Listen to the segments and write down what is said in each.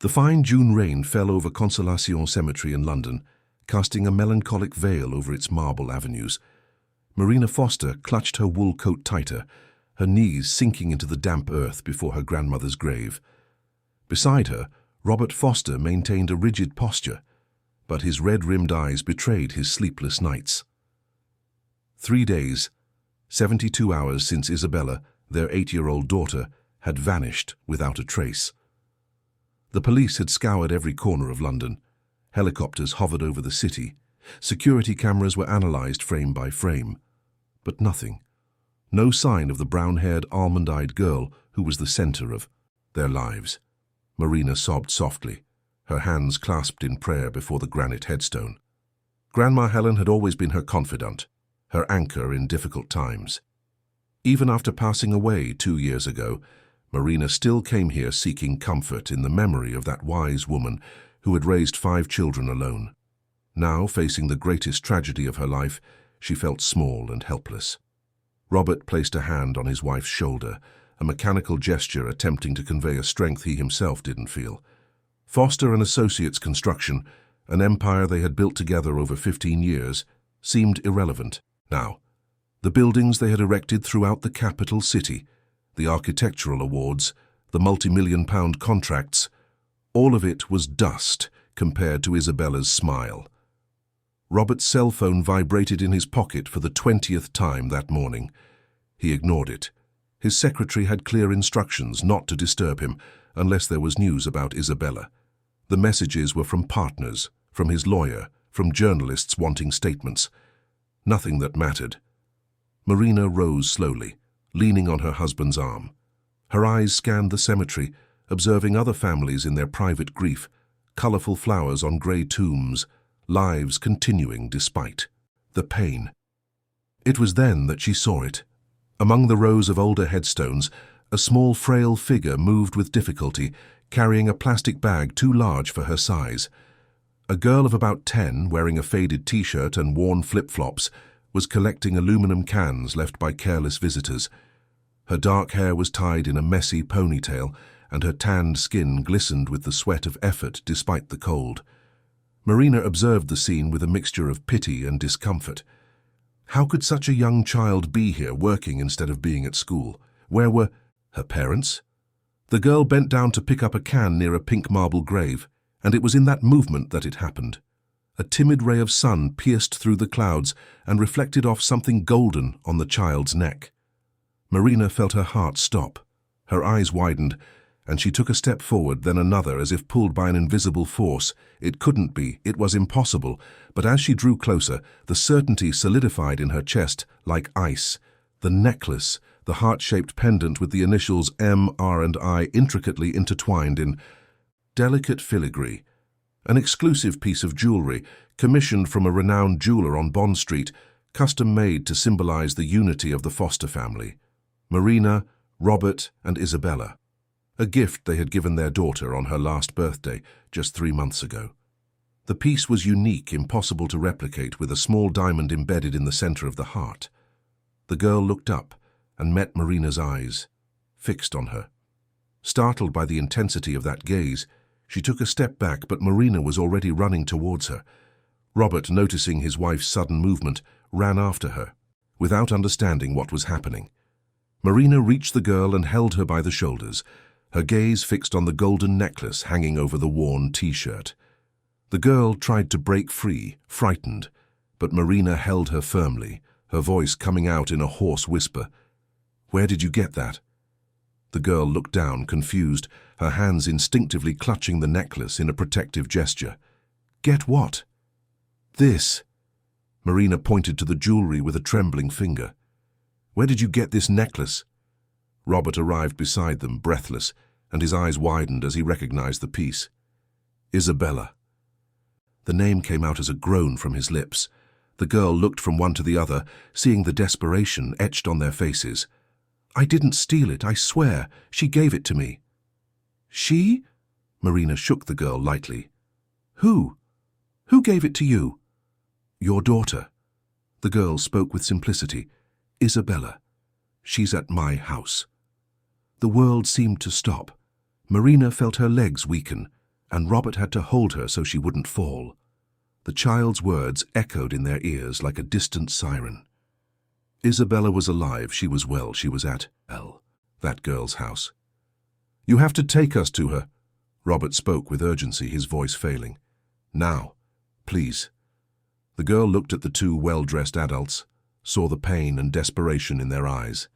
The fine June rain fell over Consolation Cemetery in London, casting a melancholic veil over its marble avenues. Marina Foster clutched her wool coat tighter, her knees sinking into the damp earth before her grandmother's grave. Beside her, Robert Foster maintained a rigid posture, but his red-rimmed eyes betrayed his sleepless nights. 3 days, 72 hours since Isabella, their 8-year-old daughter, had vanished without a trace. The police had scoured every corner of London. Helicopters hovered over the city. Security cameras were analysed frame by frame. But nothing. No sign of the brown-haired, almond-eyed girl who was the centre of their lives. Marina sobbed softly, her hands clasped in prayer before the granite headstone. Grandma Helen had always been her confidant, her anchor in difficult times. Even after passing away 2 years ago, Marina still came here seeking comfort in the memory of that wise woman who had raised 5 children alone. Now, facing the greatest tragedy of her life, she felt small and helpless. Robert placed a hand on his wife's shoulder, a mechanical gesture attempting to convey a strength he himself didn't feel. Foster & Associates Construction, an empire they had built together over 15 years, seemed irrelevant now. The buildings they had erected throughout the capital city, the architectural awards, the multi-million-pound contracts, all of it was dust compared to Isabella's smile. Robert's cell phone vibrated in his pocket for the 20th time that morning. He ignored it. His secretary had clear instructions not to disturb him unless there was news about Isabella. The messages were from partners, from his lawyer, from journalists wanting statements. Nothing that mattered. Marina rose slowly, leaning on her husband's arm. Her eyes scanned the cemetery, observing other families in their private grief, colourful flowers on grey tombs, lives continuing despite the pain. It was then that she saw it. Among the rows of older headstones, a small frail figure moved with difficulty, carrying a plastic bag too large for her size. A girl of about 10, wearing a faded t-shirt and worn flip-flops, was collecting aluminum cans left by careless visitors. Her dark hair was tied in a messy ponytail, and her tanned skin glistened with the sweat of effort despite the cold. Marina observed the scene with a mixture of pity and discomfort. How could such a young child be here working instead of being at school? Where were her parents? The girl bent down to pick up a can near a pink marble grave, and it was in that movement that it happened. A timid ray of sun pierced through the clouds and reflected off something golden on the child's neck. Marina felt her heart stop. Her eyes widened, and she took a step forward, then another, as if pulled by an invisible force. It couldn't be, it was impossible, but as she drew closer, the certainty solidified in her chest like ice. The necklace, the heart-shaped pendant with the initials M, R, and I intricately intertwined in delicate filigree. An exclusive piece of jewellery, commissioned from a renowned jeweller on Bond Street, custom-made to symbolize the unity of the Foster family. Marina, Robert, and Isabella. A gift they had given their daughter on her last birthday, just 3 months ago. The piece was unique, impossible to replicate, with a small diamond embedded in the center of the heart. The girl looked up and met Marina's eyes, fixed on her. Startled by the intensity of that gaze, she took a step back, but Marina was already running towards her. Robert, noticing his wife's sudden movement, ran after her, without understanding what was happening. Marina reached the girl and held her by the shoulders, her gaze fixed on the golden necklace hanging over the worn t-shirt. The girl tried to break free, frightened, but Marina held her firmly, her voice coming out in a hoarse whisper. "Where did you get that?" The girl looked down, confused, her hands instinctively clutching the necklace in a protective gesture. "Get what?" "This." Marina pointed to the jewelry with a trembling finger. "Where did you get this necklace?" Robert arrived beside them, breathless, and his eyes widened as he recognized the piece. Isabella. The name came out as a groan from his lips. The girl looked from one to the other, seeing the desperation etched on their faces. "I didn't steal it, I swear. She gave it to me." "She?" Marina shook the girl lightly. "Who? Who gave it to you?" "Your daughter." The girl spoke with simplicity. "Isabella. She's at my house." The world seemed to stop. Marina felt her legs weaken. and Robert had to hold her so she wouldn't fall. The child's words echoed in their ears like a distant siren. Isabella was alive, she was well, she was at that girl's house. "You have to take us to her," Robert spoke with urgency, his voice failing. "Now, please." The girl looked at the two well-dressed adults, saw the pain and desperation in their eyes,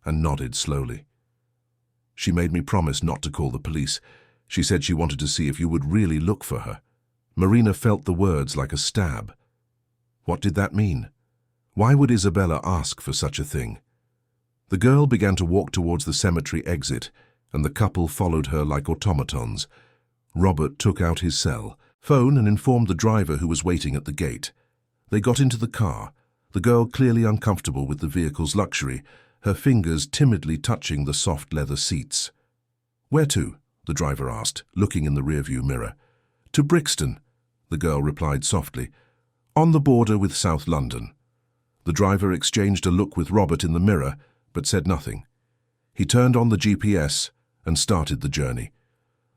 and nodded slowly. "She made me promise not to call the police. She said she wanted to see if you would really look for her." Marina felt the words like a stab. What did that mean? Why would Isabella ask for such a thing? The girl began to walk towards the cemetery exit, and the couple followed her like automatons. Robert took out his cell phone and informed the driver who was waiting at the gate. They got into the car, the girl clearly uncomfortable with the vehicle's luxury, her fingers timidly touching the soft leather seats. "Where to?" the driver asked, looking in the rearview mirror. "To Brixton," the girl replied softly. "On the border with South London." The driver exchanged a look with Robert in the mirror, but said nothing. He turned on the GPS and started the journey.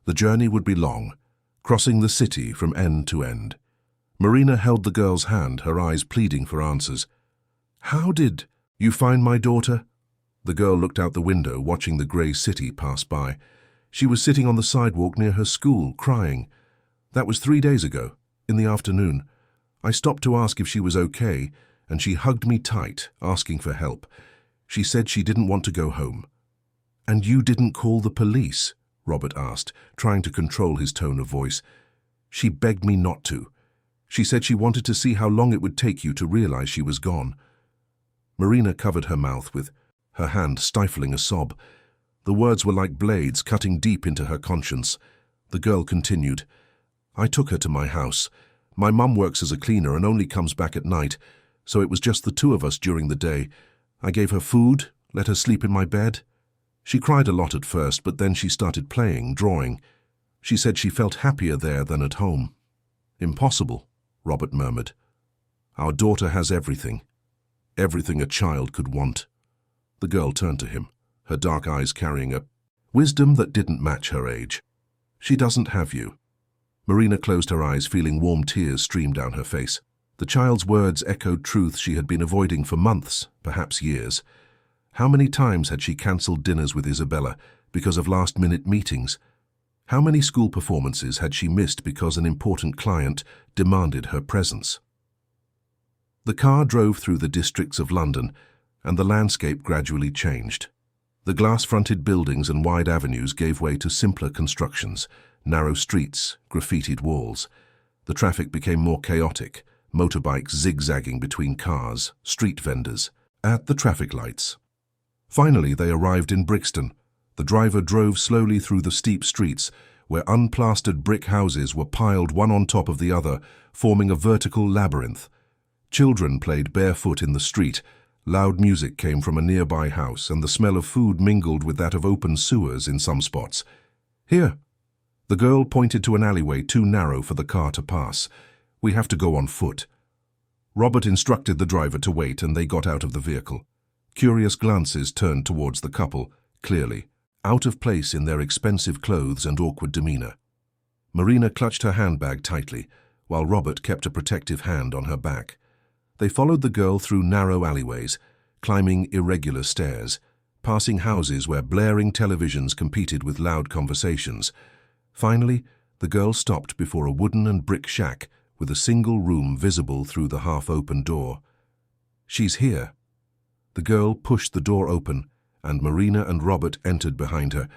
The journey would be long, crossing the city from end to end. Marina held the girl's hand, her eyes pleading for answers. "How did you find my daughter?" The girl looked out the window, watching the grey city pass by. She was sitting on the sidewalk near her school, crying. "That was 3 days ago, in the afternoon. I stopped to ask if she was okay, and she hugged me tight, asking for help. She said she didn't want to go home." "And you didn't call the police?" Robert asked, trying to control his tone of voice. "She begged me not to. She said she wanted to see how long it would take you to realize she was gone." Marina covered her mouth with her hand, stifling a sob. The words were like blades cutting deep into her conscience. The girl continued. "I took her to my house. My mum works as a cleaner and only comes back at night, so it was just the two of us during the day. I gave her food, let her sleep in my bed. She cried a lot at first, but then she started playing, drawing. She said she felt happier there than at home." "Impossible," Robert murmured. "Our daughter has everything. Everything a child could want." The girl turned to him, her dark eyes carrying a wisdom that didn't match her age. "She doesn't have you." Marina closed her eyes, feeling warm tears stream down her face. The child's words echoed truth she had been avoiding for months, perhaps years. How many times had she cancelled dinners with Isabella because of last-minute meetings? How many school performances had she missed because an important client demanded her presence? The car drove through the districts of London, and the landscape gradually changed. The glass-fronted buildings and wide avenues gave way to simpler constructions, narrow streets, graffitied walls. The traffic became more chaotic, motorbikes zigzagging between cars, street vendors, at the traffic lights. Finally, they arrived in Brixton. The driver drove slowly through the steep streets, where unplastered brick houses were piled one on top of the other, forming a vertical labyrinth. Children played barefoot in the street. Loud music came from a nearby house, and the smell of food mingled with that of open sewers in some spots. "Here." The girl pointed to an alleyway too narrow for the car to pass. "We have to go on foot." Robert instructed the driver to wait, and they got out of the vehicle. Curious glances turned towards the couple, clearly out of place in their expensive clothes and awkward demeanor. Marina clutched her handbag tightly, while Robert kept a protective hand on her back. They followed the girl through narrow alleyways, climbing irregular stairs, passing houses where blaring televisions competed with loud conversations. Finally, the girl stopped before a wooden and brick shack with a single room visible through the half-open door. "She's here." The girl pushed the door open, and Marina and Robert entered behind her.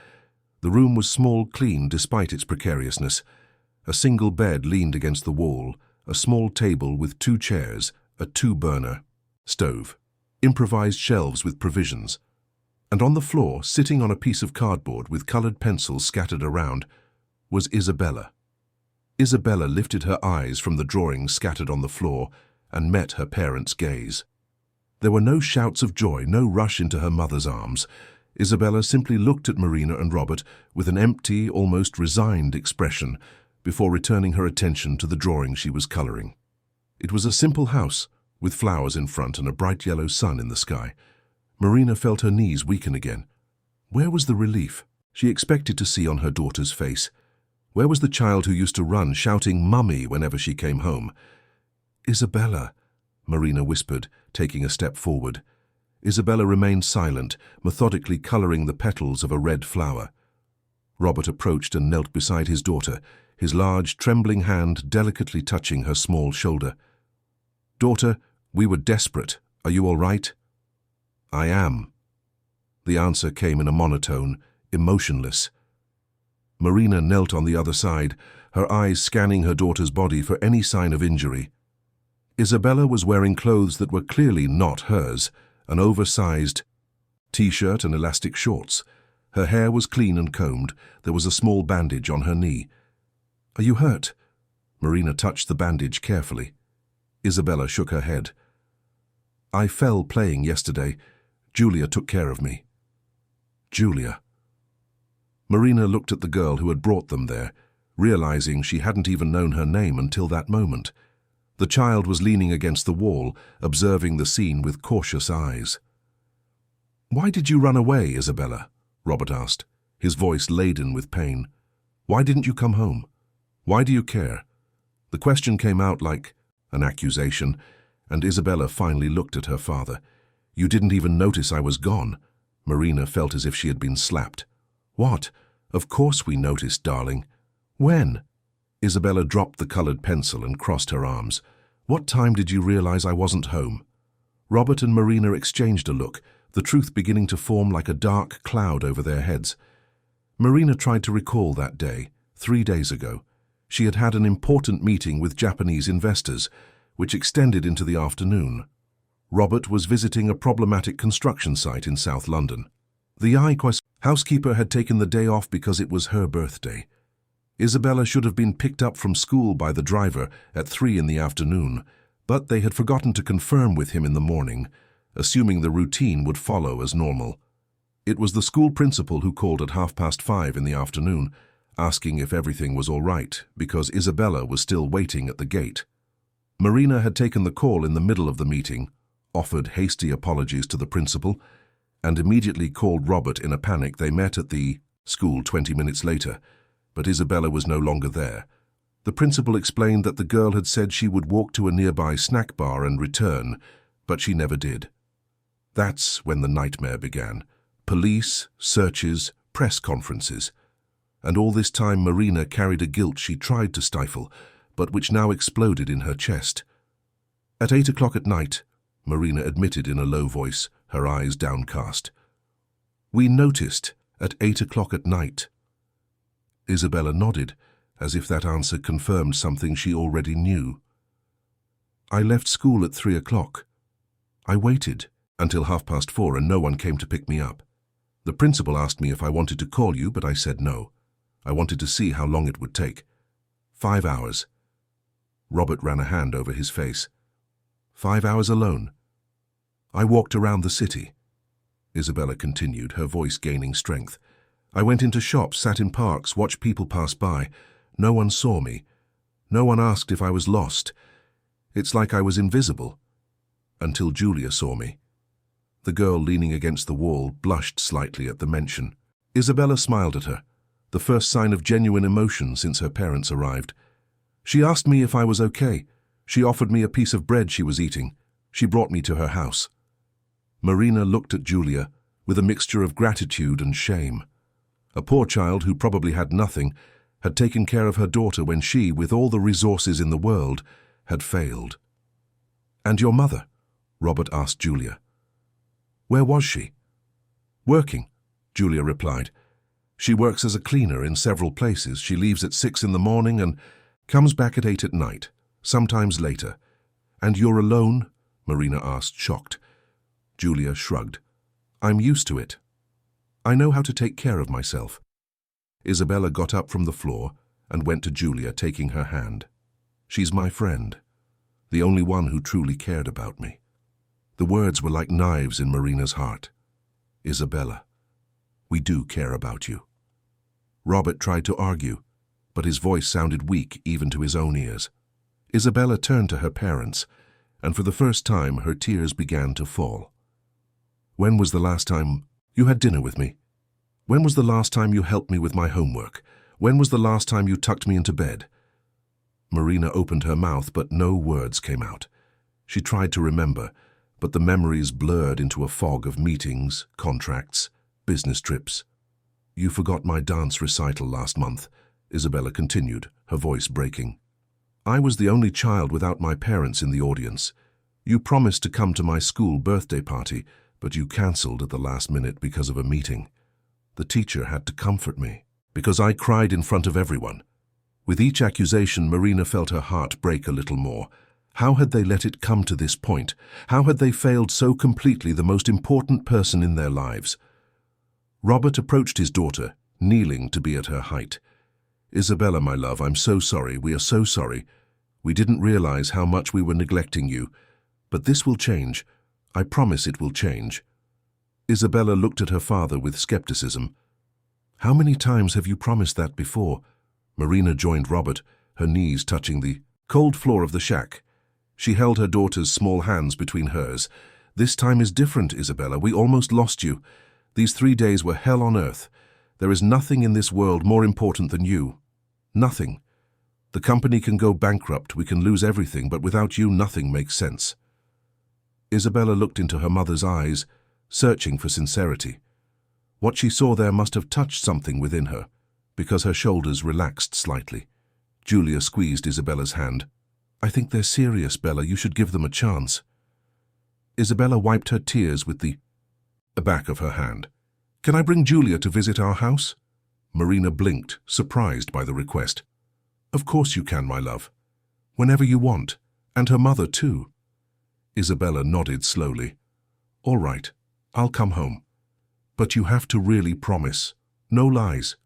The room was small, clean despite its precariousness. A single bed leaned against the wall, a small table with 2 chairs, a 2-burner stove, improvised shelves with provisions. And on the floor, sitting on a piece of cardboard with colored pencils scattered around, was Isabella. Isabella lifted her eyes from the drawings scattered on the floor and met her parents' gaze. There were no shouts of joy, no rush into her mother's arms. Isabella simply looked at Marina and Robert with an empty, almost resigned expression before returning her attention to the drawing she was coloring. It was a simple house, with flowers in front and a bright yellow sun in the sky. Marina felt her knees weaken again. Where was the relief she expected to see on her daughter's face? Where was the child who used to run, shouting "Mummy" whenever she came home? "Isabella," Marina whispered, taking a step forward. Isabella remained silent, methodically colouring the petals of a red flower. Robert approached and knelt beside his daughter, his large, trembling hand delicately touching her small shoulder. "Daughter, we were desperate. Are you all right?" "I am." The answer came in a monotone, emotionless. Marina knelt on the other side, her eyes scanning her daughter's body for any sign of injury. Isabella was wearing clothes that were clearly not hers, an oversized t-shirt and elastic shorts. Her hair was clean and combed. There was a small bandage on her knee. "Are you hurt?" Marina touched the bandage carefully. Isabella shook her head. "I fell playing yesterday. Julia took care of me." Julia. Marina looked at the girl who had brought them there, realizing she hadn't even known her name until that moment. The child was leaning against the wall, observing the scene with cautious eyes. "Why did you run away, Isabella?" Robert asked, his voice laden with pain. "Why didn't you come home? Why do you care?" The question came out like an accusation, and Isabella finally looked at her father. "You didn't even notice I was gone." Marina felt as if she had been slapped. "What? Of course we noticed, darling." "When?" Isabella dropped the colored pencil and crossed her arms. "What time did you realize I wasn't home?" Robert and Marina exchanged a look, the truth beginning to form like a dark cloud over their heads. Marina tried to recall that day, 3 days ago. She had had an important meeting with Japanese investors, which extended into the afternoon. Robert was visiting a problematic construction site in South London. The housekeeper had taken the day off because it was her birthday. Isabella should have been picked up from school by the driver at 3 in the afternoon, but they had forgotten to confirm with him in the morning, assuming the routine would follow as normal. It was the school principal who called at 5:30 in the afternoon, asking if everything was all right, because Isabella was still waiting at the gate. Marina had taken the call in the middle of the meeting, offered hasty apologies to the principal, and immediately called Robert in a panic. They met at the school 20 minutes later, but Isabella was no longer there. The principal explained that the girl had said she would walk to a nearby snack bar and return, but she never did. That's when the nightmare began. Police, searches, press conferences. And all this time Marina carried a guilt she tried to stifle, but which now exploded in her chest. At 8 o'clock at night, Marina admitted in a low voice, her eyes downcast. "We noticed at 8 o'clock at night." Isabella nodded, as if that answer confirmed something she already knew. "I left school at 3 o'clock. I waited until 4:30 and no one came to pick me up. The principal asked me if I wanted to call you, but I said no. I wanted to see how long it would take. 5 hours. Robert ran a hand over his face. 5 hours alone. I walked around the city." Isabella continued, her voice gaining strength. "I went into shops, sat in parks, watched people pass by. No one saw me. No one asked if I was lost. It's like I was invisible. Until Julia saw me." The girl leaning against the wall blushed slightly at the mention. Isabella smiled at her, the first sign of genuine emotion since her parents arrived. "She asked me if I was okay. She offered me a piece of bread she was eating. She brought me to her house." Marina looked at Julia with a mixture of gratitude and shame. A poor child who probably had nothing had taken care of her daughter when she, with all the resources in the world, had failed. "And your mother?" Robert asked Julia. "Where was she?" "Working," Julia replied. "She works as a cleaner in several places. She leaves at 6 in the morning and comes back at 8 at night, sometimes later." "And you're alone?" Marina asked, shocked. Julia shrugged. "I'm used to it. I know how to take care of myself." Isabella got up from the floor and went to Julia, taking her hand. "She's my friend, the only one who truly cared about me." The words were like knives in Marina's heart. "Isabella, we do care about you." Robert tried to argue, but his voice sounded weak even to his own ears. Isabella turned to her parents, and for the first time her tears began to fall. "When was the last time you had dinner with me? When was the last time you helped me with my homework? When was the last time you tucked me into bed? Marina opened her mouth, but no words came out. She tried to remember, but the memories blurred into a fog of meetings, contracts, business trips. You forgot my dance recital last month, Isabella continued, her voice breaking. I was the only child without my parents in the audience. You promised to come to my school birthday party, but you cancelled at the last minute because of a meeting. The teacher had to comfort me, because I cried in front of everyone. With each accusation, Marina felt her heart break a little more. How had they let it come to this point? How had they failed so completely the most important person in their lives? Robert approached his daughter, kneeling to be at her height. Isabella, my love, I'm so sorry. We are so sorry. We didn't realize how much we were neglecting you. But this will change. I promise it will change. Isabella looked at her father with skepticism. How many times have you promised that before? Marina joined Robert, her knees touching the cold floor of the shack. She held her daughter's small hands between hers. This time is different, Isabella. We almost lost you. These 3 days were hell on earth. There is nothing in this world more important than you. Nothing. The company can go bankrupt, we can lose everything, but without you, nothing makes sense. Isabella looked into her mother's eyes, searching for sincerity. What she saw there must have touched something within her, because her shoulders relaxed slightly. Julia squeezed Isabella's hand. I think they're serious, Bella. You should give them a chance. Isabella wiped her tears with the back of her hand. Can I bring Julia to visit our house? Marina blinked, surprised by the request. Of course you can, my love. Whenever you want. And her mother, too. Isabella nodded slowly. All right, I'll come home. But you have to really promise. No lies.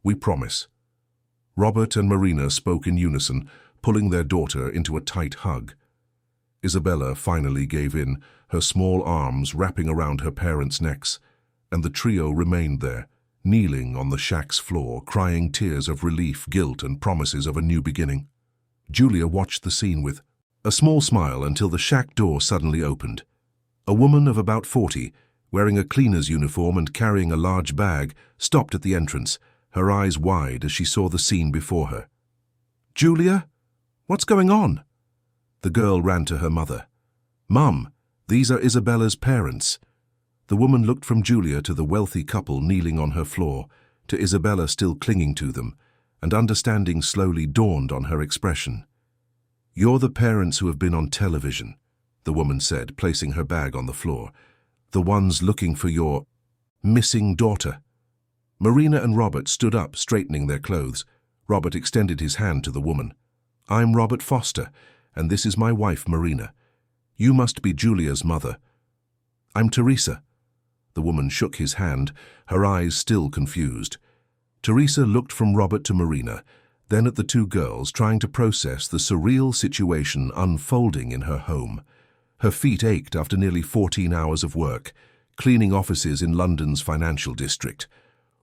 We promise. Robert and Marina spoke in unison, pulling their daughter into a tight hug. Isabella finally gave in, her small arms wrapping around her parents' necks, and the trio remained there, kneeling on the shack's floor, crying tears of relief, guilt, and promises of a new beginning. Julia watched the scene with a small smile until the shack door suddenly opened. A woman of about 40, wearing a cleaner's uniform and carrying a large bag, stopped at the entrance, her eyes wide as she saw the scene before her. Julia? What's going on? The girl ran to her mother. Mum, these are Isabella's parents. The woman looked from Julia to the wealthy couple kneeling on her floor, to Isabella still clinging to them, and understanding slowly dawned on her expression. You're the parents who have been on television, the woman said, placing her bag on the floor. The ones looking for your missing daughter. Marina and Robert stood up, straightening their clothes. Robert extended his hand to the woman. I'm Robert Foster, and this is my wife, Marina. You must be Julia's mother. I'm Teresa. The woman shook his hand, her eyes still confused. Teresa looked from Robert to Marina, then at the two girls, trying to process the surreal situation unfolding in her home. Her feet ached after nearly 14 hours of work, cleaning offices in London's financial district.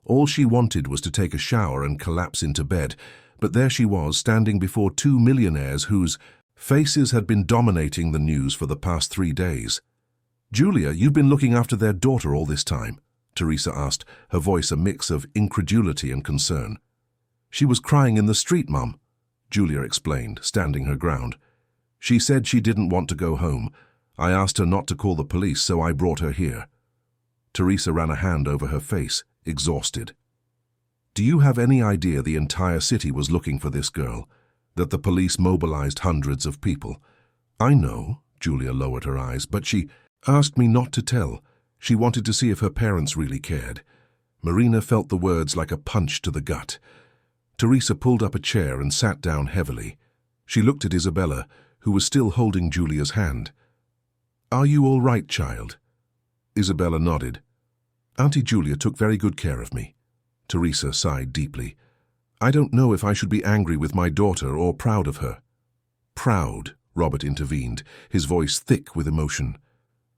All she wanted was to take a shower and collapse into bed, but there she was, standing before two millionaires whose faces had been dominating the news for the past 3 days. Julia, you've been looking after their daughter all this time? Teresa asked, her voice a mix of incredulity and concern. She was crying in the street, Mum, Julia explained, standing her ground. She said she didn't want to go home. I asked her not to call the police, so I brought her here. Teresa ran a hand over her face, exhausted. Do you have any idea the entire city was looking for this girl? That the police mobilized hundreds of people? I know, Julia lowered her eyes, but she asked me not to tell. She wanted to see if her parents really cared. Marina felt the words like a punch to the gut. Teresa pulled up a chair and sat down heavily. She looked at Isabella, who was still holding Julia's hand. Are you all right, child? Isabella nodded. Auntie Julia took very good care of me. Teresa sighed deeply. I don't know if I should be angry with my daughter or proud of her. Proud, Robert intervened, his voice thick with emotion.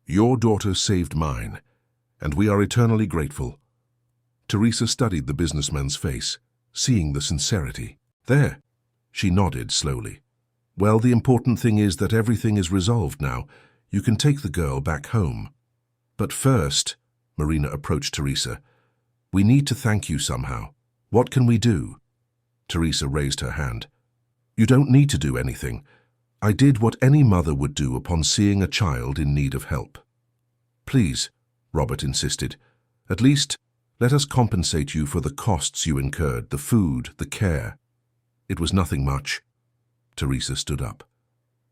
Your daughter saved mine, and we are eternally grateful. Teresa studied the businessman's face, seeing the sincerity. There, she nodded slowly. Well, the important thing is that everything is resolved now. You can take the girl back home. But first, Marina approached Teresa, we need to thank you somehow. What can we do? Teresa raised her hand. You don't need to do anything. I did what any mother would do upon seeing a child in need of help. Please, Robert insisted. At least, let us compensate you for the costs you incurred, the food, the care. It was nothing much. Teresa stood up.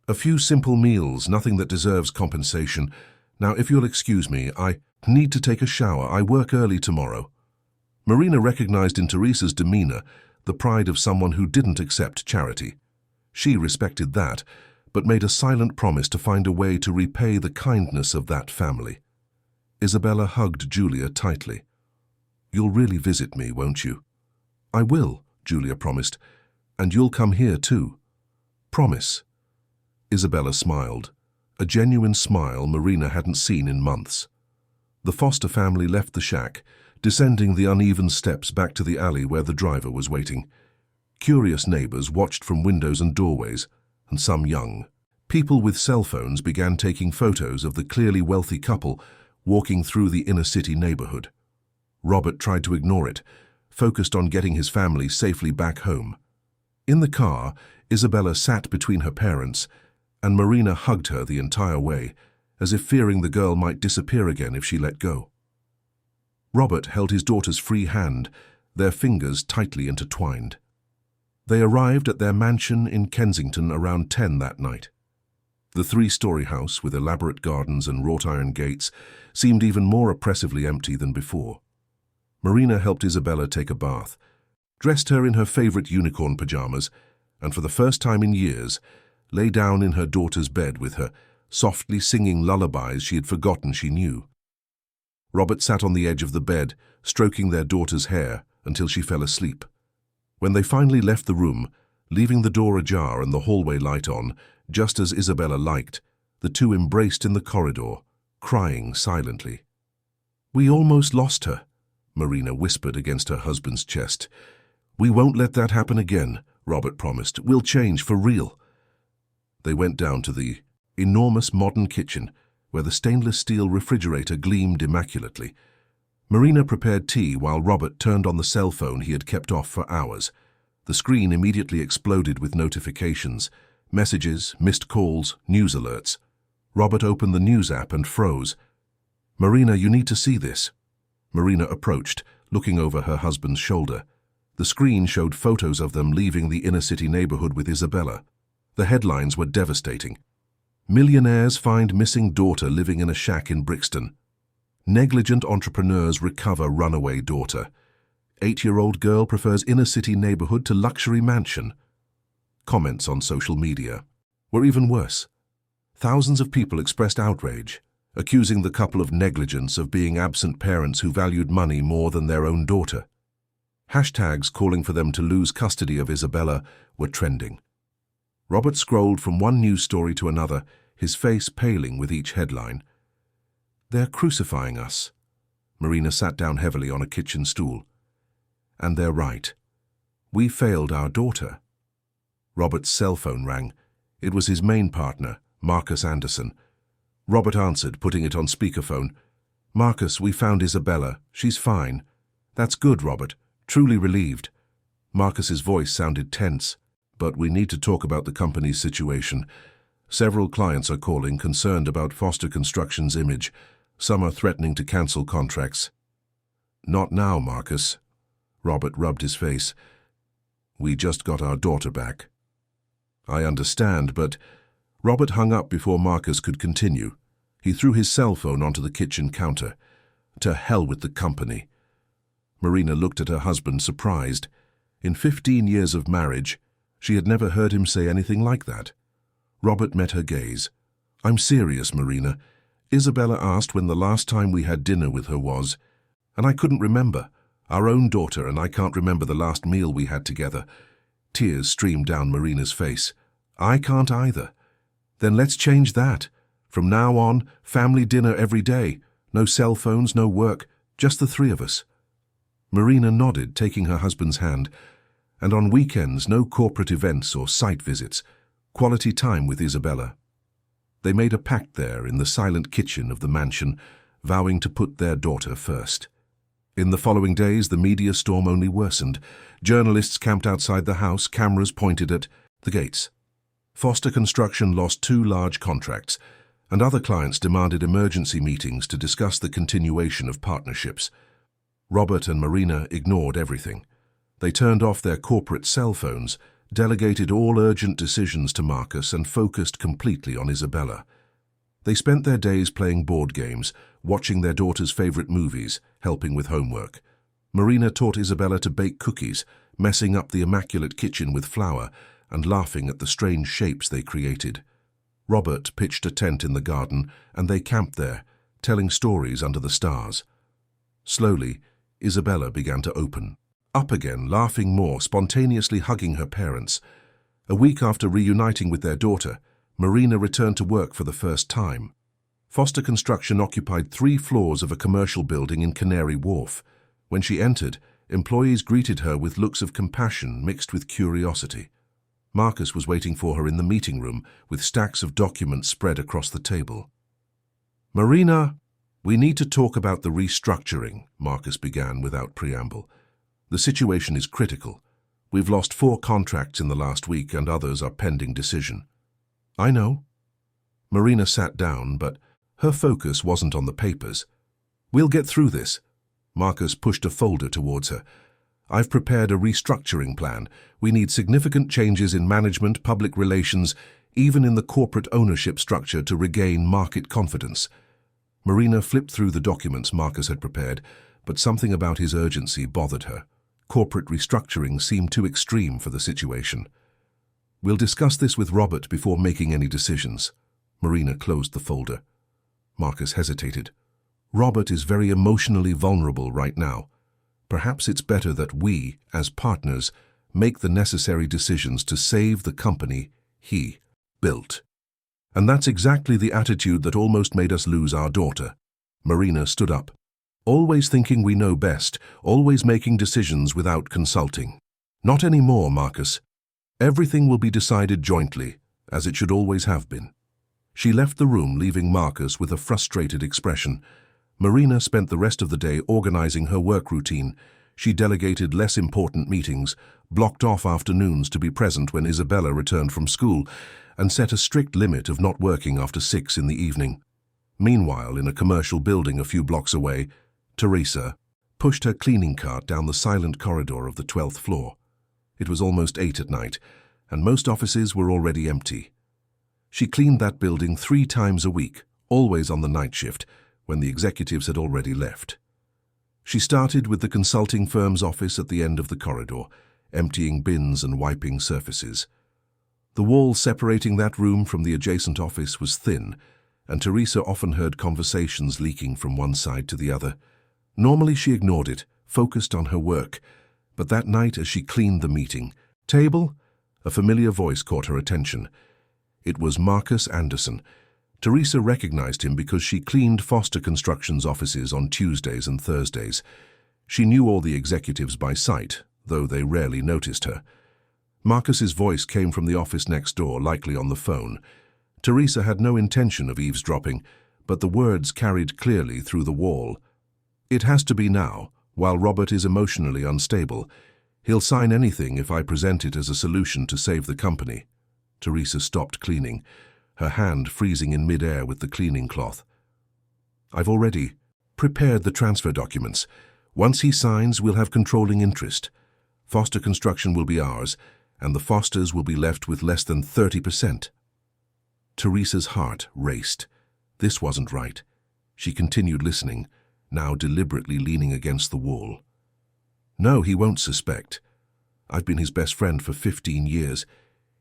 A few simple meals, nothing that deserves compensation. Now, if you'll excuse me, I need to take a shower. I work early tomorrow. Marina recognized in Teresa's demeanor the pride of someone who didn't accept charity. She respected that, but made a silent promise to find a way to repay the kindness of that family. Isabella hugged Julia tightly. You'll really visit me, won't you? I will, Julia promised. And you'll come here too. Promise. Isabella smiled, a genuine smile Marina hadn't seen in months. The Foster family left the shack, descending the uneven steps back to the alley where the driver was waiting. Curious neighbors watched from windows and doorways, and some young. People with cell phones began taking photos of the clearly wealthy couple walking through the inner-city neighborhood. Robert tried to ignore it, focused on getting his family safely back home. In the car, Isabella sat between her parents, and Marina hugged her the entire way, as if fearing the girl might disappear again if she let go. Robert held his daughter's free hand, their fingers tightly intertwined. They arrived at their mansion in Kensington around 10 that night. The three-story house, with elaborate gardens and wrought-iron gates, seemed even more oppressively empty than before. Marina helped Isabella take a bath, dressed her in her favorite unicorn pajamas, and for the first time in years, lay down in her daughter's bed with her, softly singing lullabies she had forgotten she knew. Robert sat on the edge of the bed, stroking their daughter's hair until she fell asleep. When they finally left the room, leaving the door ajar and the hallway light on, just as Isabella liked, the two embraced in the corridor, crying silently. We almost lost her, Marina whispered against her husband's chest. We won't let that happen again, Robert promised. We'll change for real. They went down to the enormous modern kitchen, where the stainless steel refrigerator gleamed immaculately. Marina prepared tea while Robert turned on the cell phone he had kept off for hours. The screen immediately exploded with notifications, messages, missed calls, news alerts. Robert opened the news app and froze. Marina, you need to see this. Marina approached, looking over her husband's shoulder. The screen showed photos of them leaving the inner-city neighborhood with Isabella. The headlines were devastating. Millionaires find missing daughter living in a shack in Brixton. Negligent entrepreneurs recover runaway daughter. 8-year-old girl prefers inner-city neighborhood to luxury mansion. Comments on social media were even worse. Thousands of people expressed outrage, accusing the couple of negligence of being absent parents who valued money more than their own daughter. Hashtags calling for them to lose custody of Isabella were trending. Robert scrolled from one news story to another, his face paling with each headline. They're crucifying us. Marina sat down heavily on a kitchen stool. And they're right. We failed our daughter. Robert's cell phone rang. It was his main partner, Marcus Anderson. Robert answered, putting it on speakerphone. Marcus, we found Isabella. She's fine. That's good, Robert. Truly relieved. Marcus's voice sounded tense. But we need to talk about the company's situation. Several clients are calling, concerned about Foster Construction's image. Some are threatening to cancel contracts. Not now, Marcus. Robert rubbed his face. We just got our daughter back. I understand, but... Robert hung up before Marcus could continue. He threw his cell phone onto the kitchen counter. To hell with the company. Marina looked at her husband, surprised. In 15 years of marriage, she had never heard him say anything like that. Robert met her gaze. I'm serious, Marina. Isabella asked when the last time we had dinner with her was, and I couldn't remember. Our own daughter, and I can't remember the last meal we had together. Tears streamed down Marina's face. I can't either. Then let's change that. From now on, family dinner every day. No cell phones, no work, just the three of us. Marina nodded, taking her husband's hand. And on weekends, no corporate events or site visits. Quality time with Isabella. They made a pact there in the silent kitchen of the mansion, vowing to put their daughter first. In the following days, the media storm only worsened. Journalists camped outside the house, cameras pointed at the gates. Foster Construction lost 2 large contracts, and other clients demanded emergency meetings to discuss the continuation of partnerships. Robert and Marina ignored everything. They turned off their corporate cell phones, delegated all urgent decisions to Marcus, and focused completely on Isabella. They spent their days playing board games, watching their daughter's favorite movies, helping with homework. Marina taught Isabella to bake cookies, messing up the immaculate kitchen with flour and laughing at the strange shapes they created. Robert pitched a tent in the garden, and they camped there, telling stories under the stars. Slowly, Isabella began to open up again, laughing more, spontaneously hugging her parents. A week after reuniting with their daughter, Marina returned to work for the first time. Foster Construction occupied 3 floors of a commercial building in Canary Wharf. When she entered, employees greeted her with looks of compassion mixed with curiosity. Marcus was waiting for her in the meeting room with stacks of documents spread across the table. "Marina, we need to talk about the restructuring," Marcus began without preamble. "The situation is critical. We've lost 4 contracts in the last week and others are pending decision." "I know." Marina sat down, but her focus wasn't on the papers. "We'll get through this." Marcus pushed a folder towards her. "I've prepared a restructuring plan. We need significant changes in management, public relations, even in the corporate ownership structure to regain market confidence." Marina flipped through the documents Marcus had prepared, but something about his urgency bothered her. Corporate restructuring seemed too extreme for the situation. "We'll discuss this with Robert before making any decisions." Marina closed the folder. Marcus hesitated. "Robert is very emotionally vulnerable right now. Perhaps it's better that we, as partners, make the necessary decisions to save the company he built." "And that's exactly the attitude that almost made us lose our daughter." Marina stood up. "Always thinking we know best, always making decisions without consulting. Not anymore, Marcus. Everything will be decided jointly, as it should always have been." She left the room, leaving Marcus with a frustrated expression. Marina spent the rest of the day organizing her work routine. She delegated less important meetings, blocked off afternoons to be present when Isabella returned from school, and set a strict limit of not working after 6 in the evening. Meanwhile, in a commercial building a few blocks away, Teresa pushed her cleaning cart down the silent corridor of the 12th floor. It was almost 8 at night, and most offices were already empty. She cleaned that building 3 times a week, always on the night shift, when the executives had already left. She started with the consulting firm's office at the end of the corridor, emptying bins and wiping surfaces. The wall separating that room from the adjacent office was thin, and Teresa often heard conversations leaking from one side to the other. Normally she ignored it, focused on her work, but that night as she cleaned the meeting table, a familiar voice caught her attention. It was Marcus Anderson. Teresa recognized him because she cleaned Foster Construction's offices on Tuesdays and Thursdays. She knew all the executives by sight, though they rarely noticed her. Marcus's voice came from the office next door, likely on the phone. Teresa had no intention of eavesdropping, but the words carried clearly through the wall. "It has to be now, while Robert is emotionally unstable. He'll sign anything if I present it as a solution to save the company." Teresa stopped cleaning, her hand freezing in mid-air with the cleaning cloth. "I've already prepared the transfer documents. Once he signs, we'll have controlling interest. Foster Construction will be ours, and the Fosters will be left with less than 30%. Teresa's heart raced. This wasn't right. She continued listening, now deliberately leaning against the wall. "No, he won't suspect. I've been his best friend for 15 years.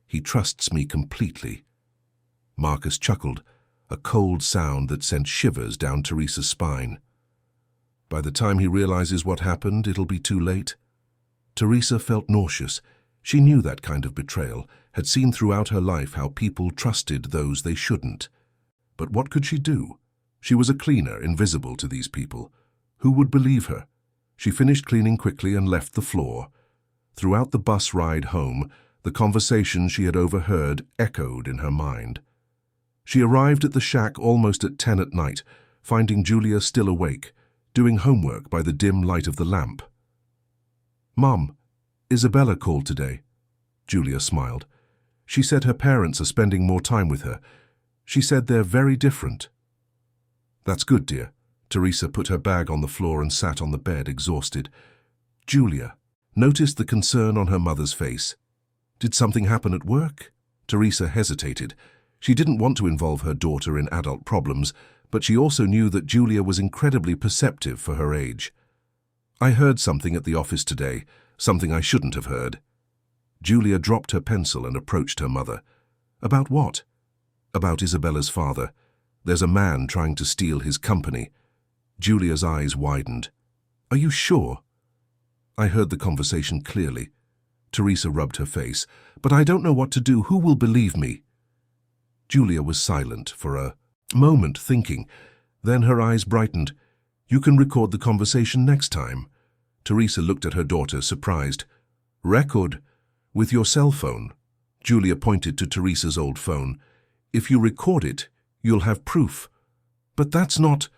He trusts me completely." Marcus chuckled, a cold sound that sent shivers down Teresa's spine. "By the time he realizes what happened, it'll be too late." Teresa felt nauseous. She knew that kind of betrayal, had seen throughout her life how people trusted those they shouldn't. But what could she do? She was a cleaner, invisible to these people. Who would believe her? She finished cleaning quickly and left the floor. Throughout the bus ride home, the conversation she had overheard echoed in her mind. She arrived at the shack almost at 10 at night, finding Julia still awake, doing homework by the dim light of the lamp. "Mom, Isabella called today." Julia smiled. "She said her parents are spending more time with her. She said they're very different." "That's good, dear." Teresa put her bag on the floor and sat on the bed, exhausted. Julia noticed the concern on her mother's face. Did something happen at work? Teresa hesitated. She didn't want to involve her daughter in adult problems, but she also knew that Julia was incredibly perceptive for her age. "I heard something at the office today, something I shouldn't have heard." Julia dropped her pencil and approached her mother. "About what?" "About Isabella's father. There's a man trying to steal his company." Julia's eyes widened. "Are you sure?" "I heard the conversation clearly." Teresa rubbed her face. "But I don't know what to do. Who will believe me?" Julia was silent for a moment, thinking. Then her eyes brightened. "You can record the conversation next time." Teresa looked at her daughter, surprised. "Record? With your cell phone?" Julia pointed to Teresa's old phone. "If you record it, you'll have proof." "But that's not—"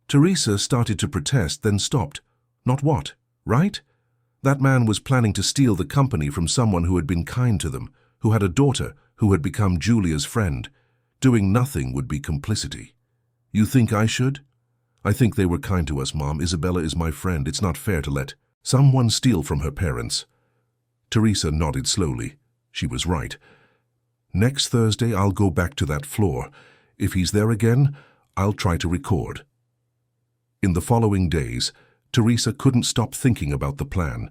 Teresa started to protest, then stopped. "Not what, right? That man was planning to steal the company from someone who had been kind to them, who had a daughter, who had become Julia's friend. Doing nothing would be complicity. You think I should? I think they were kind to us, Mom. Isabella is my friend. It's not fair to let someone steal from her parents." Teresa nodded slowly. She was right. "Next Thursday, I'll go back to that floor. If he's there again, I'll try to record." In the following days, Teresa couldn't stop thinking about the plan.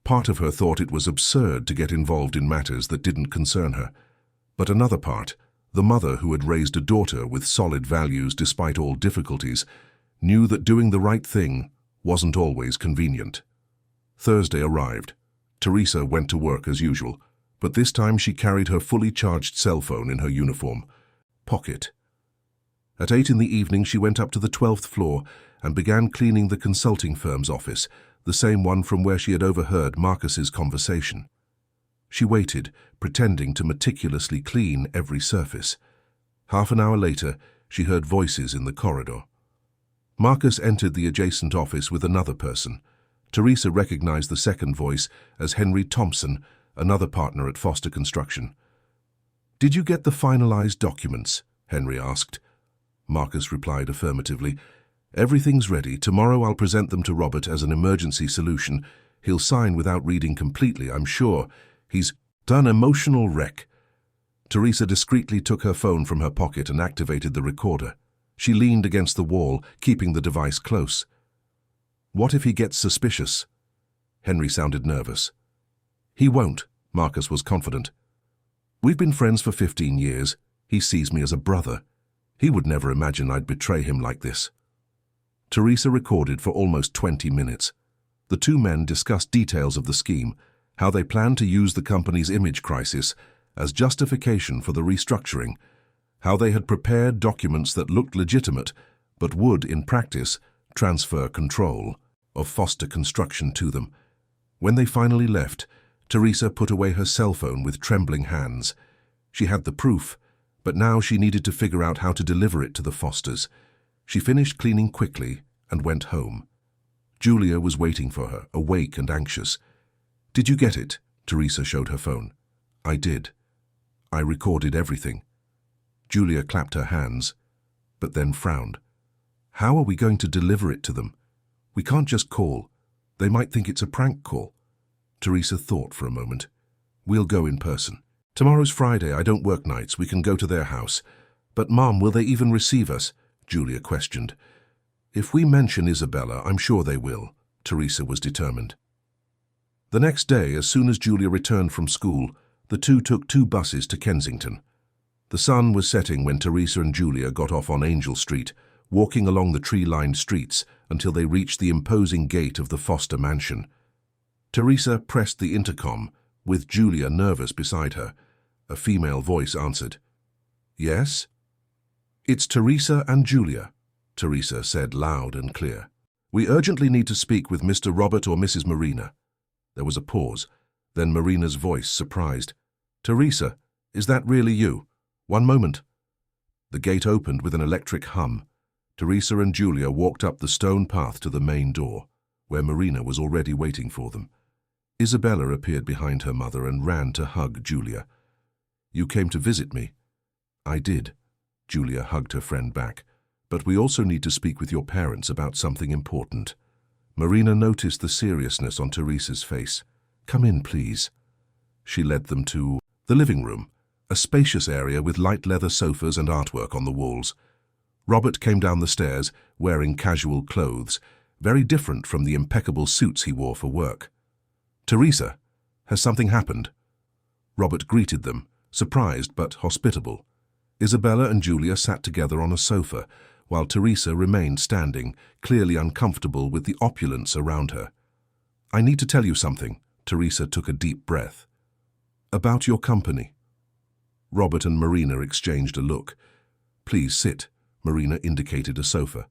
Part of her thought it was absurd to get involved in matters that didn't concern her. But another part, the mother who had raised a daughter with solid values despite all difficulties, knew that doing the right thing wasn't always convenient. Thursday arrived. Teresa went to work as usual, but this time she carried her fully charged cell phone in her uniform pocket. At 8 in the evening, she went up to the 12th floor and began cleaning the consulting firm's office, the same one from where she had overheard Marcus's conversation. She waited, pretending to meticulously clean every surface. Half an hour later, she heard voices in the corridor. Marcus entered the adjacent office with another person. Teresa recognized the second voice as Henry Thompson, another partner at Foster Construction. "Did you get the finalized documents?" Henry asked. Marcus replied affirmatively. "Everything's ready. Tomorrow I'll present them to Robert as an emergency solution. He'll sign without reading completely, I'm sure. He's done emotional wreck." Teresa discreetly took her phone from her pocket and activated the recorder. She leaned against the wall, keeping the device close. "What if he gets suspicious?" Henry sounded nervous. "He won't," Marcus was confident. "We've been friends for 15 years. He sees me as a brother. He would never imagine I'd betray him like this." Teresa recorded for almost 20 minutes. The two men discussed details of the scheme, how they planned to use the company's image crisis as justification for the restructuring, how they had prepared documents that looked legitimate but would, in practice, transfer control of Foster Construction to them. When they finally left, Teresa put away her cell phone with trembling hands. She had the proof, but now she needed to figure out how to deliver it to the Fosters. She finished cleaning quickly and went home. Julia was waiting for her, awake and anxious. "Did you get it?" Teresa showed her phone. "I did. I recorded everything." Julia clapped her hands, but then frowned. "How are we going to deliver it to them? We can't just call. They might think it's a prank call." Teresa thought for a moment. "We'll go in person. Tomorrow's Friday. I don't work nights. We can go to their house." "But, Mom, will they even receive us?" Julia questioned. "If we mention Isabella, I'm sure they will." Teresa was determined. The next day, as soon as Julia returned from school, the two took 2 buses to Kensington. The sun was setting when Teresa and Julia got off on Angel Street, walking along the tree-lined streets until they reached the imposing gate of the Foster mansion. Teresa pressed the intercom, with Julia nervous beside her. A female voice answered. "Yes?" "It's Teresa and Julia," Teresa said loud and clear. "We urgently need to speak with Mr. Robert or Mrs. Marina." There was a pause. Then Marina's voice, surprised. "Teresa, is that really you? One moment." The gate opened with an electric hum. Teresa and Julia walked up the stone path to the main door, where Marina was already waiting for them. Isabella appeared behind her mother and ran to hug Julia. "You came to visit me?" "I did." Julia hugged her friend back. "But we also need to speak with your parents about something important." Marina noticed the seriousness on Teresa's face. "Come in, please." She led them to the living room, a spacious area with light leather sofas and artwork on the walls. Robert came down the stairs, wearing casual clothes, very different from the impeccable suits he wore for work. "Teresa, has something happened?" Robert greeted them, surprised but hospitable. Isabella and Julia sat together on a sofa, while Teresa remained standing, clearly uncomfortable with the opulence around her. "I need to tell you something." Teresa took a deep breath. "About your company." Robert and Marina exchanged a look. "Please sit." Marina indicated a sofa.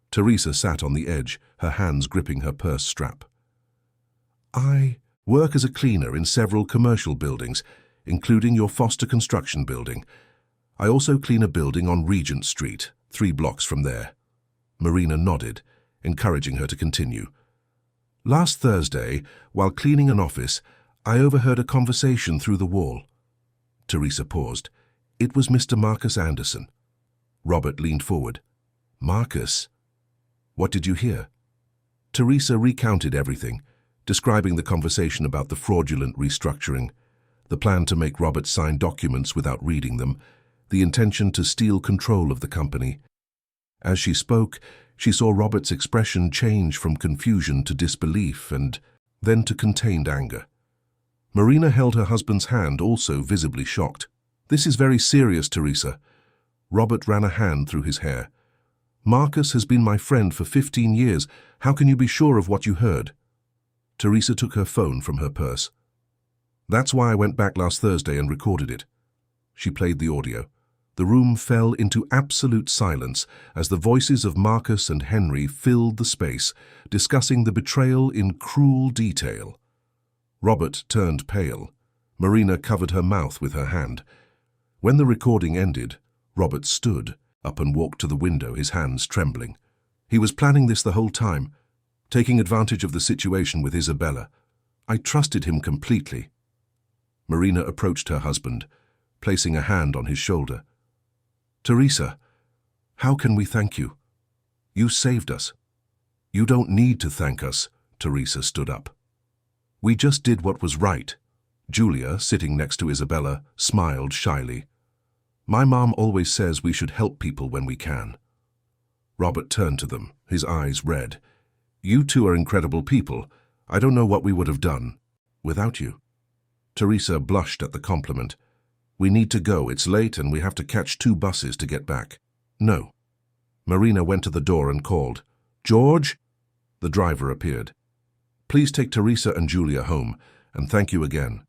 Teresa sat on the edge, her hands gripping her purse strap. "I work as a cleaner in several commercial buildings, including your Foster construction building. I also clean a building on Regent Street, 3 blocks from there." Marina nodded, encouraging her to continue. "Last Thursday, while cleaning an office, I overheard a conversation through the wall." Teresa paused. "It was Mr. Marcus Anderson." Robert leaned forward. "Marcus? What did you hear?" Teresa recounted everything, describing the conversation about the fraudulent restructuring, the plan to make Robert sign documents without reading them, the intention to steal control of the company. As she spoke, she saw Robert's expression change from confusion to disbelief and then to contained anger. Marina held her husband's hand, also visibly shocked. "This is very serious, Teresa." Robert ran a hand through his hair. "Marcus has been my friend for 15 years. How can you be sure of what you heard?" Teresa took her phone from her purse. "That's why I went back last Thursday and recorded it." She played the audio. The room fell into absolute silence as the voices of Marcus and Henry filled the space, discussing the betrayal in cruel detail. Robert turned pale. Marina covered her mouth with her hand. When the recording ended, Robert stood up and walked to the window, his hands trembling. He was planning this the whole time, taking advantage of the situation with Isabella. "I trusted him completely." Marina approached her husband, placing a hand on his shoulder. "Teresa, how can we thank you? You saved us." "You don't need to thank us." Teresa stood up. "We just did what was right." Julia, sitting next to Isabella, smiled shyly. "My mom always says we should help people when we can." Robert turned to them, his eyes red. "You two are incredible people. I don't know what we would have done without you." Teresa blushed at the compliment. "We need to go. It's late and we have to catch 2 buses to get back." "No." Marina went to the door and called, "George?" The driver appeared. "Please take Teresa and Julia home, and thank you again."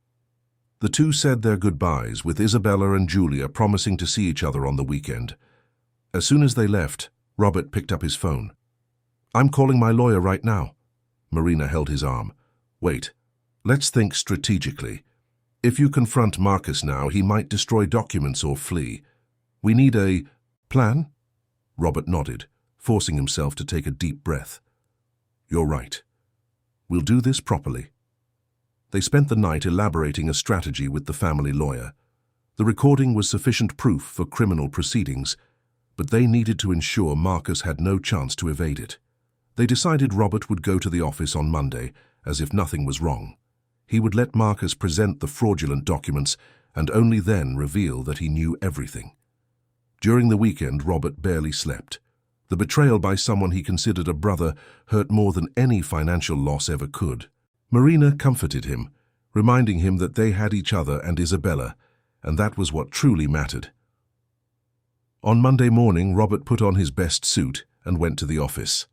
The two said their goodbyes, with Isabella and Julia promising to see each other on the weekend. As soon as they left, Robert picked up his phone. "I'm calling my lawyer right now." Marina held his arm. "Wait, let's think strategically. If you confront Marcus now, he might destroy documents or flee. We need a plan?" Robert nodded, forcing himself to take a deep breath. "You're right. We'll do this properly." They spent the night elaborating a strategy with the family lawyer. The recording was sufficient proof for criminal proceedings, but they needed to ensure Marcus had no chance to evade it. They decided Robert would go to the office on Monday, as if nothing was wrong. He would let Marcus present the fraudulent documents and only then reveal that he knew everything. During the weekend, Robert barely slept. The betrayal by someone he considered a brother hurt more than any financial loss ever could. Marina comforted him, reminding him that they had each other and Isabella, and that was what truly mattered. On Monday morning, Robert put on his best suit and went to the office.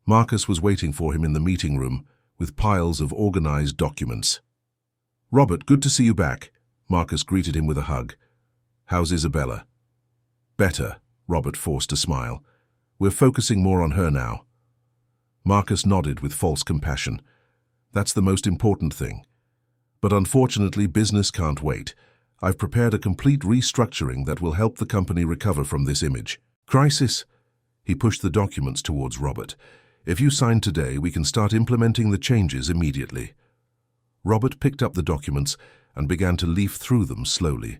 Marcus was waiting for him in the meeting room with piles of organized documents. "Robert, good to see you back." Marcus greeted him with a hug. "How's Isabella?" "Better," Robert forced a smile. "We're focusing more on her now." Marcus nodded with false compassion. "That's the most important thing. But unfortunately, business can't wait. I've prepared a complete restructuring that will help the company recover from this image crisis." He pushed the documents towards Robert. "If you sign today, we can start implementing the changes immediately." Robert picked up the documents and began to leaf through them slowly.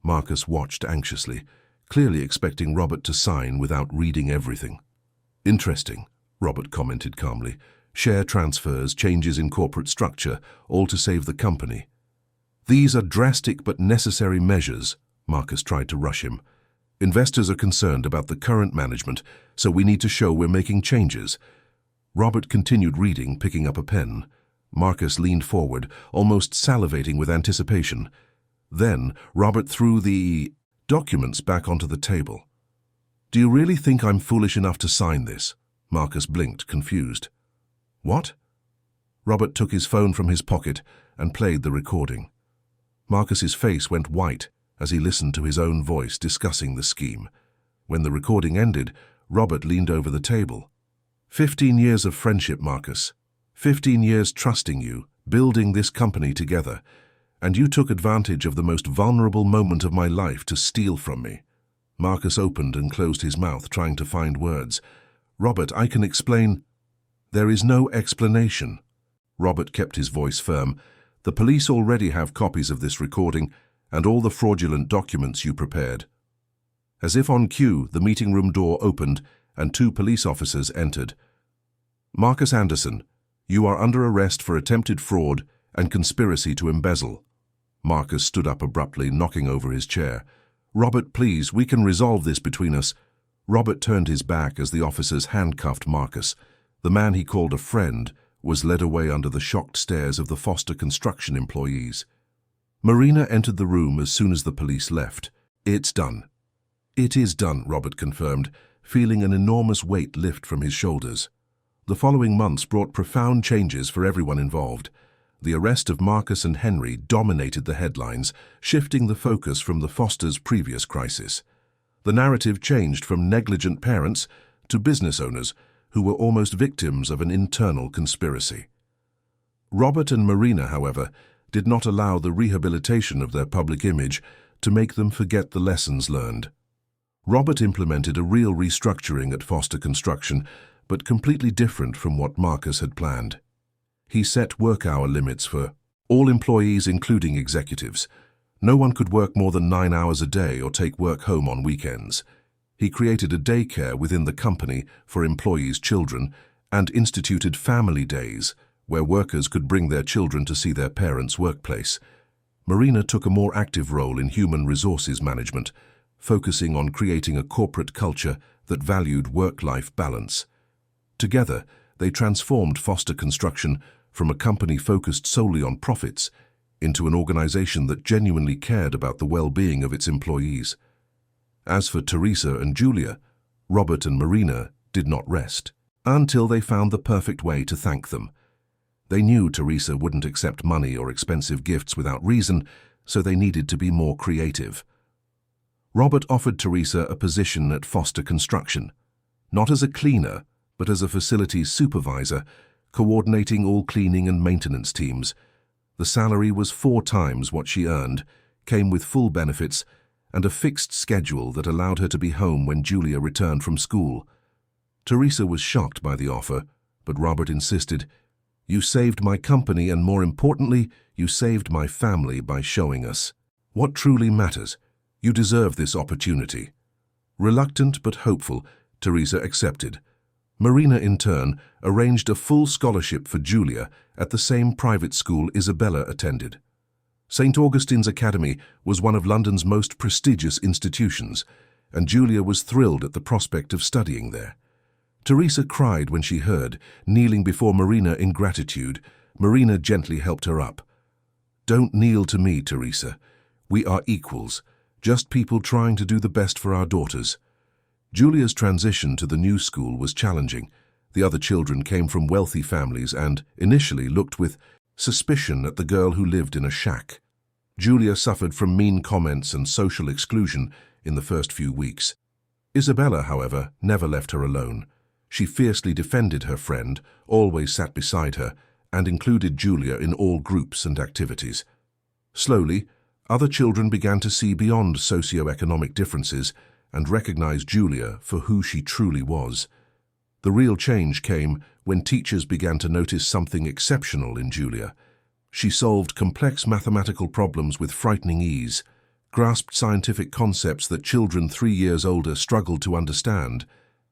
Marcus watched anxiously, clearly expecting Robert to sign without reading everything. "Interesting," Robert commented calmly. "Share transfers, changes in corporate structure, all to save the company." "These are drastic but necessary measures," Marcus tried to rush him. "Investors are concerned about the current management, so we need to show we're making changes." Robert continued reading, picking up a pen. Marcus leaned forward, almost salivating with anticipation. Then Robert threw the documents back onto the table. "Do you really think I'm foolish enough to sign this?" Marcus blinked, confused. "What?" Robert took his phone from his pocket and played the recording. Marcus's face went white as he listened to his own voice discussing the scheme. When the recording ended, Robert leaned over the table. 15 years of friendship, Marcus. 15 years trusting you, building this company together. And you took advantage of the most vulnerable moment of my life to steal from me." Marcus opened and closed his mouth, trying to find words. "Robert, I can explain." "There is no explanation." Robert kept his voice firm. "The police already have copies of this recording and all the fraudulent documents you prepared." As if on cue, the meeting room door opened and 2 police officers entered. "Marcus Anderson, you are under arrest for attempted fraud and conspiracy to embezzle." Marcus stood up abruptly, knocking over his chair. "Robert, please, we can resolve this between us." Robert turned his back as the officers handcuffed Marcus. The man he called a friend was led away under the shocked stares of the Foster construction employees. Marina entered the room as soon as the police left. "It's done." "It is done," Robert confirmed, feeling an enormous weight lift from his shoulders. The following months brought profound changes for everyone involved. The arrest of Marcus and Henry dominated the headlines, shifting the focus from the Fosters' previous crisis. The narrative changed from negligent parents to business owners who were almost victims of an internal conspiracy. Robert and Marina, however, did not allow the rehabilitation of their public image to make them forget the lessons learned. Robert implemented a real restructuring at Foster Construction, but completely different from what Marcus had planned. He set work-hour limits for all employees, including executives. No one could work more than 9 hours a day or take work home on weekends. He created a daycare within the company for employees' children and instituted family days where workers could bring their children to see their parents' workplace. Marina took a more active role in human resources management, focusing on creating a corporate culture that valued work-life balance. Together, they transformed Foster Construction from a company focused solely on profits into an organization that genuinely cared about the well-being of its employees. As for Teresa and Julia, Robert and Marina did not rest until they found the perfect way to thank them. They knew Teresa wouldn't accept money or expensive gifts without reason, so they needed to be more creative. Robert offered Teresa a position at Foster Construction, not as a cleaner, but as a facilities supervisor, coordinating all cleaning and maintenance teams. The salary was 4 times what she earned, came with full benefits, and a fixed schedule that allowed her to be home when Julia returned from school. Teresa was shocked by the offer, but Robert insisted, "You saved my company, and more importantly, you saved my family by showing us what truly matters. You deserve this opportunity." Reluctant but hopeful, Teresa accepted. Marina, in turn, arranged a full scholarship for Julia at the same private school Isabella attended. St. Augustine's Academy was one of London's most prestigious institutions, and Julia was thrilled at the prospect of studying there. Teresa cried when she heard, kneeling before Marina in gratitude. Marina gently helped her up. "Don't kneel to me, Teresa. We are equals, just people trying to do the best for our daughters." Julia's transition to the new school was challenging. The other children came from wealthy families and, initially, looked with suspicion at the girl who lived in a shack. Julia suffered from mean comments and social exclusion in the first few weeks. Isabella, however, never left her alone. She fiercely defended her friend, always sat beside her, and included Julia in all groups and activities. Slowly, other children began to see beyond socio-economic differences and recognize Julia for who she truly was. The real change came when teachers began to notice something exceptional in Julia. She solved complex mathematical problems with frightening ease, grasped scientific concepts that children 3 years older struggled to understand,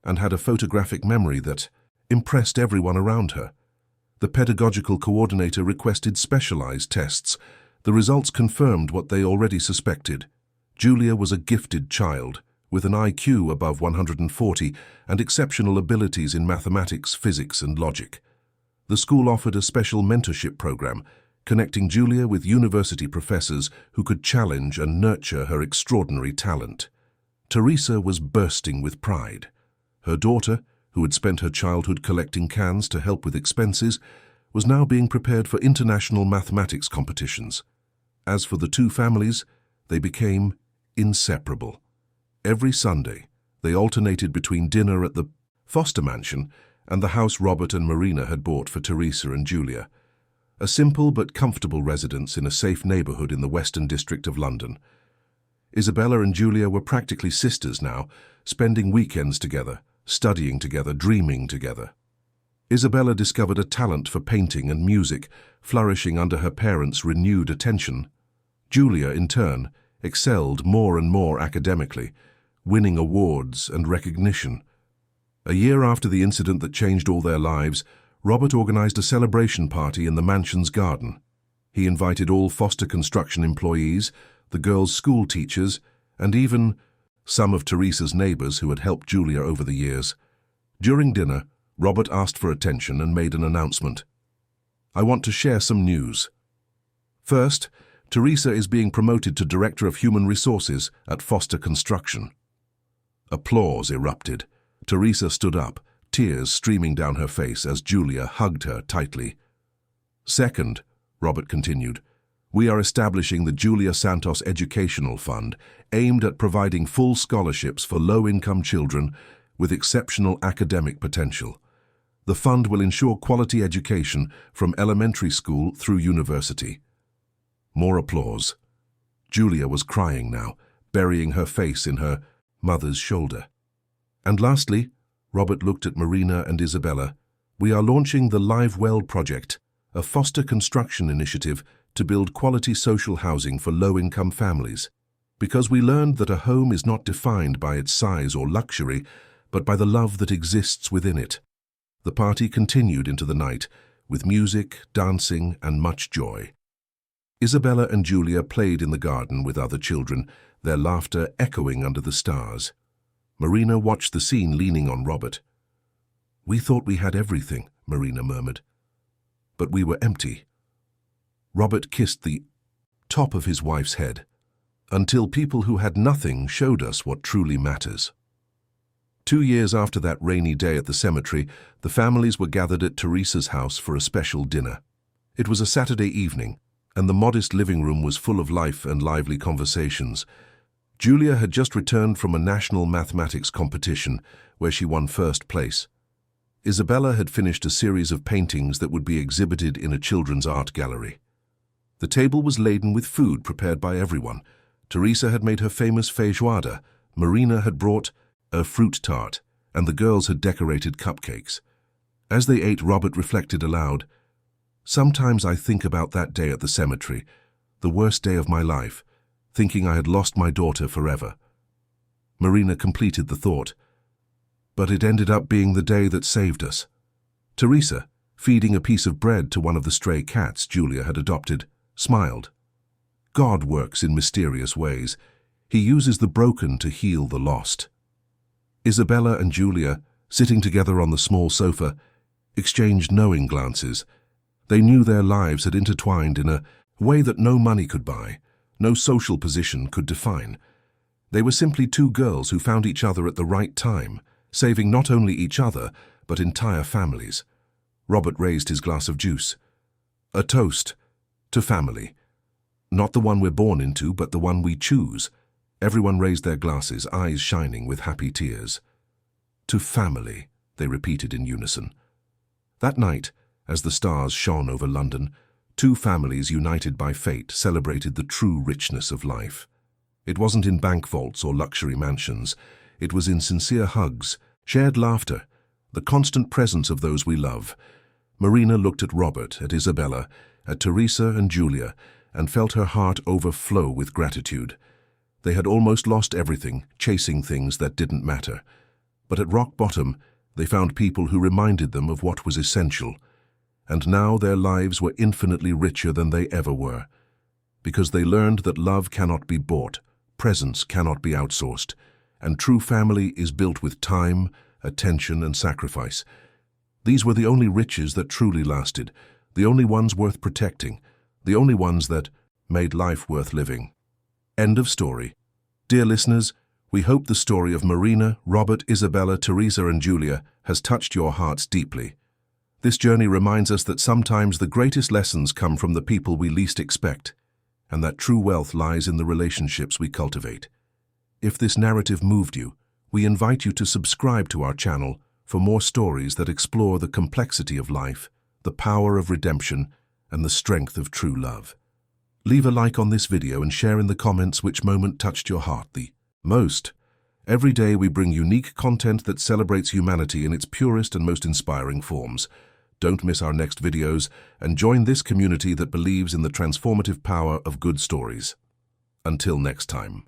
and had a photographic memory that impressed everyone around her. The pedagogical coordinator requested specialized tests. The results confirmed what they already suspected. Julia was a gifted child, with an IQ above 140 and exceptional abilities in mathematics, physics, and logic. The school offered a special mentorship program, connecting Julia with university professors who could challenge and nurture her extraordinary talent. Teresa was bursting with pride. Her daughter, who had spent her childhood collecting cans to help with expenses, was now being prepared for international mathematics competitions. As for the two families, they became inseparable. Every Sunday, they alternated between dinner at the Foster mansion and the house Robert and Marina had bought for Teresa and Julia, a simple but comfortable residence in a safe neighborhood in the Western District of London. Isabella and Julia were practically sisters now, spending weekends together, studying together, dreaming together. Isabella discovered a talent for painting and music, flourishing under her parents' renewed attention. Julia, in turn, excelled more and more academically, winning awards and recognition. A year after the incident that changed all their lives, Robert organized a celebration party in the mansion's garden. He invited all Foster construction employees, the girls' school teachers, and even some of Teresa's neighbors who had helped Julia over the years. During dinner, Robert asked for attention and made an announcement. "I want to share some news. First, Teresa is being promoted to Director of Human Resources at Foster Construction." Applause erupted. Teresa stood up, tears streaming down her face as Julia hugged her tightly. "Second," Robert continued, "we are establishing the Julia Santos Educational Fund, aimed at providing full scholarships for low-income children with exceptional academic potential. The fund will ensure quality education from elementary school through university." More applause. Julia was crying now, burying her face in her mother's shoulder. "And lastly," Robert looked at Marina and Isabella, "we are launching the Live Well project, a Foster construction initiative to build quality social housing for low-income families. Because we learned that a home is not defined by its size or luxury, but by the love that exists within it." The party continued into the night, with music, dancing, and much joy. Isabella and Julia played in the garden with other children, their laughter echoing under the stars. Marina watched the scene leaning on Robert. "We thought we had everything," Marina murmured. "But we were empty." Robert kissed the top of his wife's head. "Until people who had nothing showed us what truly matters." 2 years after that rainy day at the cemetery, the families were gathered at Teresa's house for a special dinner. It was a Saturday evening, and the modest living room was full of life and lively conversations. Julia had just returned from a national mathematics competition where she won first place. Isabella had finished a series of paintings that would be exhibited in a children's art gallery. The table was laden with food prepared by everyone. Teresa had made her famous feijoada, Marina had brought a fruit tart, and the girls had decorated cupcakes. As they ate, Robert reflected aloud, "Sometimes I think about that day at the cemetery, the worst day of my life, thinking I had lost my daughter forever." Marina completed the thought, "But it ended up being the day that saved us." Teresa, feeding a piece of bread to one of the stray cats Julia had adopted, smiled. "God works in mysterious ways. He uses the broken to heal the lost." Isabella and Julia, sitting together on the small sofa, exchanged knowing glances. They knew their lives had intertwined in a way that no money could buy, no social position could define. They were simply two girls who found each other at the right time, saving not only each other, but entire families. Robert raised his glass of juice. "A toast to family. Not the one we're born into, but the one we choose." Everyone raised their glasses, eyes shining with happy tears. "To family," they repeated in unison. That night, as the stars shone over London, two families united by fate celebrated the true richness of life. It wasn't in bank vaults or luxury mansions. It was in sincere hugs, shared laughter, the constant presence of those we love. Marina looked at Robert, at Isabella, at Teresa and Julia, and felt her heart overflow with gratitude. They had almost lost everything, chasing things that didn't matter. But at rock bottom, they found people who reminded them of what was essential. And now their lives were infinitely richer than they ever were. Because they learned that love cannot be bought, presence cannot be outsourced, and true family is built with time, attention, and sacrifice. These were the only riches that truly lasted, the only ones worth protecting, the only ones that made life worth living. End of story. Dear listeners, we hope the story of Marina, Robert, Isabella, Teresa, and Julia has touched your hearts deeply. This journey reminds us that sometimes the greatest lessons come from the people we least expect, and that true wealth lies in the relationships we cultivate. If this narrative moved you, we invite you to subscribe to our channel for more stories that explore the complexity of life, the power of redemption, and the strength of true love. Leave a like on this video and share in the comments which moment touched your heart the most. Every day we bring unique content that celebrates humanity in its purest and most inspiring forms. Don't miss our next videos and join this community that believes in the transformative power of good stories. Until next time.